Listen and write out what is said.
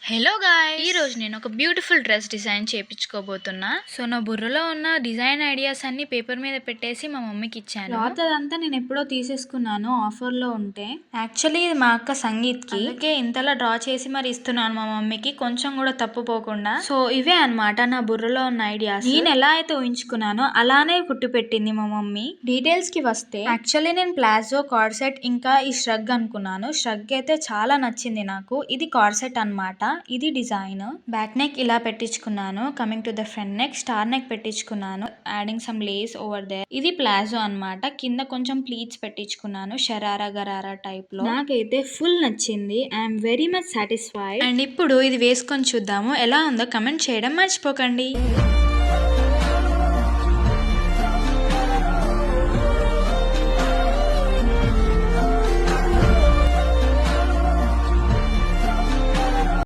Hello guys, ఈ రోజు నేను ఒక బ్యూటిఫుల్ డ్రెస్ డిజైన్ చేయించుకోబోతున్నా. సో నా బుర్రలో ఉన్న డిజైన్ ఐడియాస్ అన్ని పేపర్ మీద పెట్టేసి మా మమ్మీకి ఇచ్చాను. క్లాత్ అదంతా నేను ఎప్పుడో తీసేసుకున్నాను ఆఫర్ లో ఉంటే. యాక్చువల్లీ ఇది మా అక్క సంగీత్కి, అందుకే ఇంతలా డ్రా చేసి మరి ఇస్తున్నాను మా మమ్మీకి, కొంచెం కూడా తప్పుపోకుండా. సో ఇవే అన్నమాట నా బుర్రలో ఉన్న ఐడియాస్. నేను ఎలా అయితే ఊహించుకున్నానో అలానే కుట్టి పెట్టింది మా మమ్మీ. డీటెయిల్స్ కి వస్తే, యాక్చువల్లీ నేను ప్లాజో, కార్డ్ సెట్ ఇంకా ఈ ష్రగ్ అనుకున్నాను. ష్రగ్ అయితే చాలా నచ్చింది నాకు. ఇది కార్డ్ సెట్ అన్నమాట. ఇది డిజైన్. బ్యాక్ నెక్ ఇలా పెట్టించుకున్నాను. Coming to the front neck, star neck పెట్టించుకున్నాను. Adding some lace over there. ఇది ప్లాజో అన్నమాట. కింద కొంచెం ప్లీట్స్ పెట్టించుకున్నాను షరారా గరారా టైప్ లో. నాకైతే ఫుల్ నచ్చింది. I'm very much satisfied. And ఇప్పుడు ఇది వేసుకొని చూద్దాము ఎలా ఉందో కమెంట్ చేయడం మర్చిపోకండి.